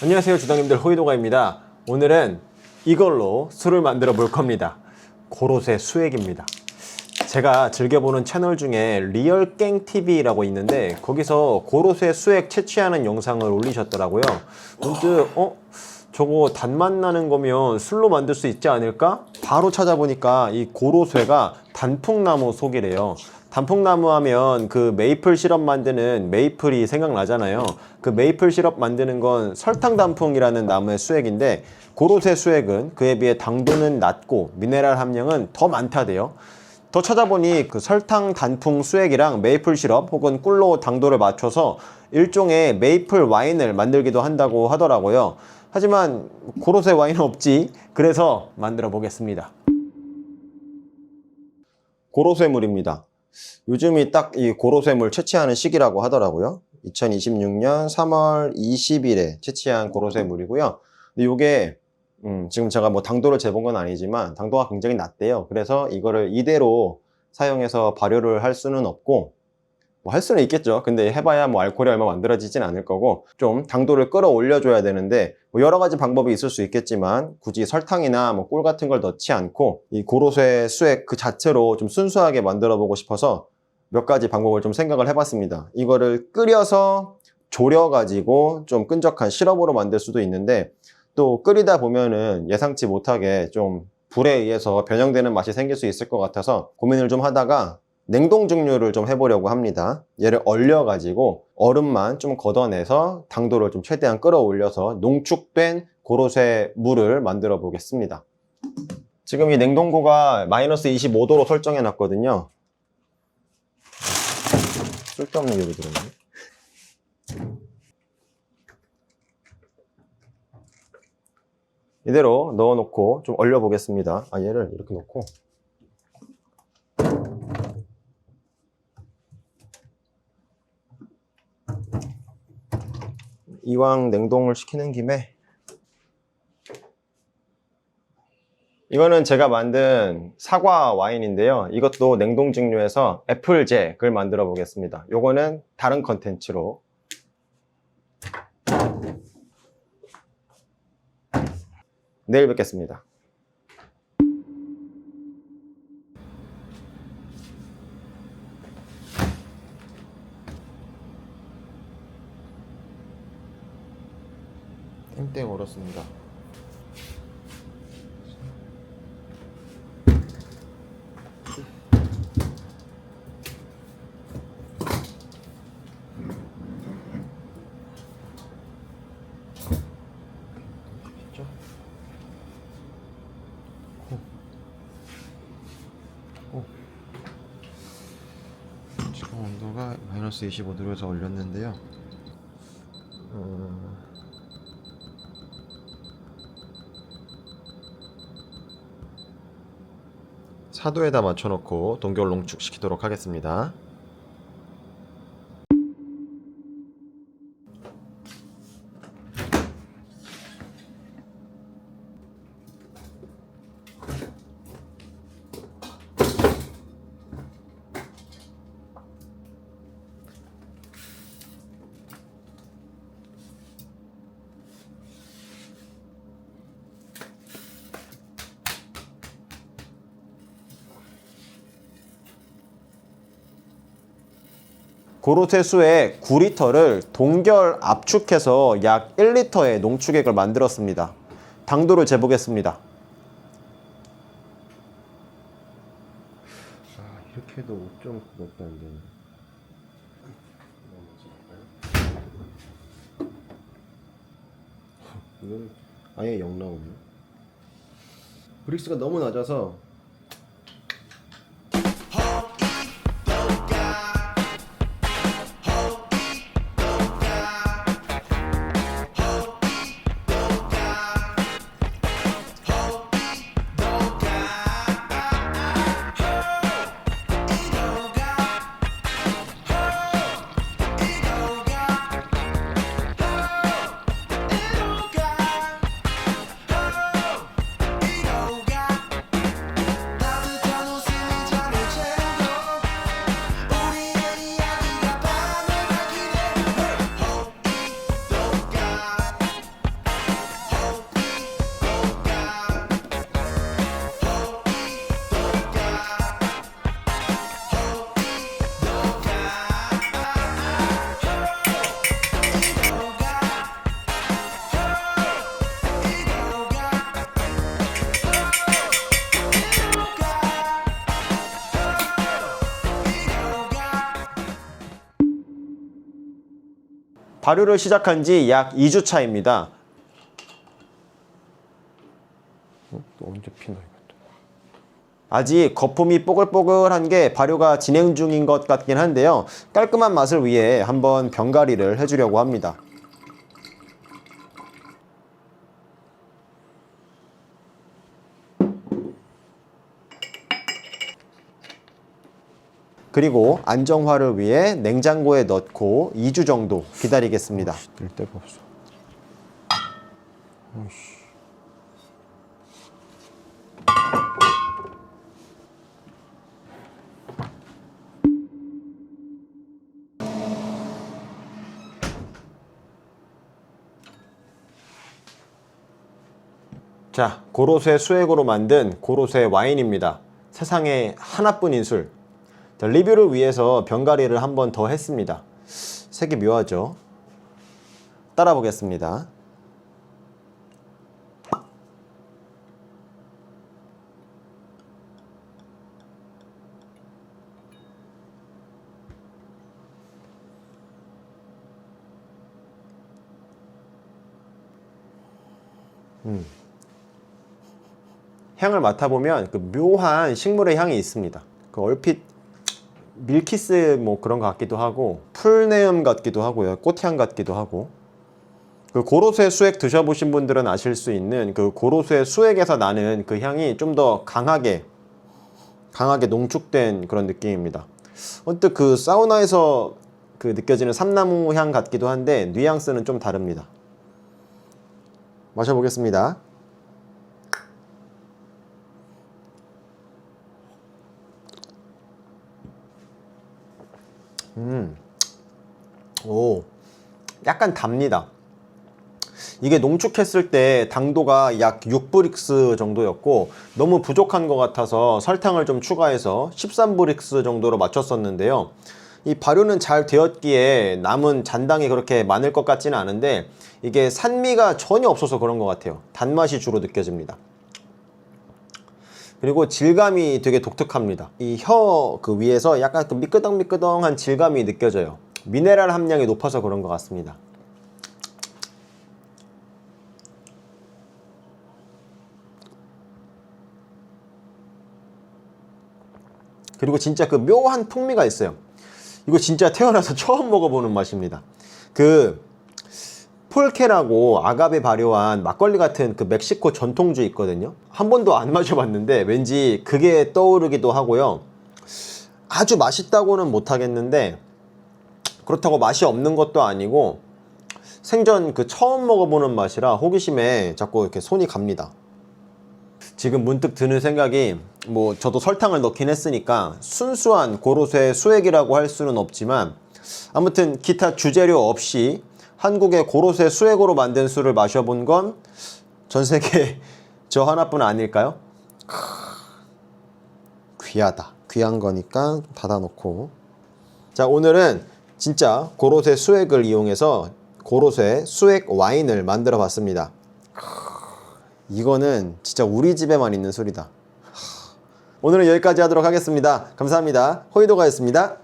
안녕하세요, 주당님들. 호이도가입니다. 오늘은 이걸로 술을 만들어 볼 겁니다. 고로쇠 수액입니다. 제가 즐겨보는 채널 중에 리얼깽TV라고 있는데 거기서 고로쇠 수액 채취하는 영상을 올리셨더라고요. 문득 저거 단맛 나는 거면 술로 만들 수 있지 않을까? 바로 찾아보니까 이 고로쇠가 단풍나무 속이래요. 단풍나무 하면 그 메이플 시럽 만드는 메이플이 생각나잖아요. 그 메이플 시럽 만드는 건 설탕단풍이라는 나무의 수액인데 고로쇠 수액은 그에 비해 당도는 낮고 미네랄 함량은 더 많다대요. 더 찾아보니 그 설탕 단풍 수액이랑 메이플 시럽 혹은 꿀로 당도를 맞춰서 일종의 메이플 와인을 만들기도 한다고 하더라고요. 하지만 고로쇠 와인은 없지. 그래서 만들어 보겠습니다. 고로쇠물입니다. 요즘이 딱 이 고로쇠물 채취하는 시기라고 하더라고요. 2026년 3월 20일에 채취한 고로쇠물이고요. 근데 이게 지금 제가 뭐 당도를 재본 건 아니지만 당도가 굉장히 낮대요. 그래서 이거를 이대로 사용해서 발효를 할 수는 없고, 뭐 할 수는 있겠죠. 근데 해봐야 뭐 알코올이 얼마 만들어지진 않을 거고, 좀 당도를 끌어올려 줘야 되는데 뭐 여러 가지 방법이 있을 수 있겠지만 굳이 설탕이나 뭐 꿀 같은 걸 넣지 않고 이 고로쇠 수액 그 자체로 좀 순수하게 만들어 보고 싶어서 몇 가지 방법을 좀 생각을 해봤습니다. 이거를 끓여서 졸여 가지고 좀 끈적한 시럽으로 만들 수도 있는데, 또 끓이다 보면은 예상치 못하게 좀 불에 의해서 변형되는 맛이 생길 수 있을 것 같아서 고민을 좀 하다가 냉동 증류를 좀 해보려고 합니다. 얘를 얼려 가지고 얼음만 좀 걷어내서 당도를 좀 최대한 끌어올려서 농축된 고로쇠 물을 만들어 보겠습니다. 지금 이 냉동고가 마이너스 25도로 설정해 놨거든요. 쓸데없는 요리 들었네. 이대로 넣어놓고 좀 얼려 보겠습니다. 얘를 이렇게 놓고 이왕 냉동을 시키는 김에, 이거는 제가 만든 사과 와인인데요. 이것도 냉동 증류해서 애플잭을 만들어 보겠습니다. 요거는 다른 컨텐츠로. 내일 뵙겠습니다. 땡땡 얼었습니다. 지금 온도가 마이너스 25도에서 올렸는데요. 4도에다 맞춰놓고 동결 농축시키도록 하겠습니다. 고로쇠 수액 9리터를 동결 압축해서 약 1리터의 농축액을 만들었습니다. 당도를 재보겠습니다. 이렇게 해도 5.9밖에 안 되네. 이건 아예 0 나오네. 브릭스가 너무 낮아서 발효를 시작한 지 약 2주 차입니다. 또 언제 피나 이것도. 아직 거품이 뽀글뽀글한 게 발효가 진행 중인 것 같긴 한데요. 깔끔한 맛을 위해 한번 병가리를 해주려고 합니다. 그리고 안정화를 위해 냉장고에 넣고 2주 정도 기다리겠습니다. 늘 데가 없어. 자, 고로쇠 수액으로 만든 고로쇠 와인입니다. 세상에 하나뿐인 술. 자, 리뷰를 위해서 병가리를 한 번 더 했습니다. 색이 묘하죠? 따라 보겠습니다. 향을 맡아보면 그 묘한 식물의 향이 있습니다. 그 얼핏 밀키스 뭐 그런 것 같기도 하고 풀네음 같기도 하고요. 꽃향 같기도 하고. 그 고로쇠 수액 드셔보신 분들은 아실 수 있는 그 고로쇠 수액에서 나는 그 향이 좀 더 강하게 농축된 그런 느낌입니다. 언뜻 그 사우나에서 그 느껴지는 삼나무 향 같기도 한데 뉘앙스는 좀 다릅니다. 마셔보겠습니다. 오, 약간 답니다. 이게 농축했을 때 당도가 약 6브릭스 정도였고 너무 부족한 것 같아서 설탕을 좀 추가해서 13브릭스 정도로 맞췄었는데요. 이 발효는 잘 되었기에 남은 잔당이 그렇게 많을 것 같지는 않은데 이게 산미가 전혀 없어서 그런 것 같아요. 단맛이 주로 느껴집니다. 그리고 질감이 되게 독특합니다. 이 혀 그 위에서 약간 그 미끄덩미끄덩한 질감이 느껴져요. 미네랄 함량이 높아서 그런 것 같습니다. 그리고 진짜 그 묘한 풍미가 있어요. 이거 진짜 태어나서 처음 먹어보는 맛입니다. 그 폴케라고 아가베 발효한 막걸리 같은 그 멕시코 전통주 있거든요. 한 번도 안 마셔봤는데 왠지 그게 떠오르기도 하고요. 아주 맛있다고는 못하겠는데 그렇다고 맛이 없는 것도 아니고 생전 그 처음 먹어보는 맛이라 호기심에 자꾸 이렇게 손이 갑니다. 지금 문득 드는 생각이 뭐 저도 설탕을 넣긴 했으니까 순수한 고로쇠 수액이라고 할 수는 없지만 아무튼 기타 주재료 없이 한국의 고로쇠 수액으로 만든 술을 마셔본 건 전 세계 저 하나뿐 아닐까요? 귀하다. 귀한 거니까 닫아놓고. 자, 오늘은 진짜 고로쇠 수액을 이용해서 고로쇠 수액 와인을 만들어 봤습니다. 이거는 진짜 우리 집에만 있는 술이다. 오늘은 여기까지 하도록 하겠습니다. 감사합니다. 호이도가였습니다.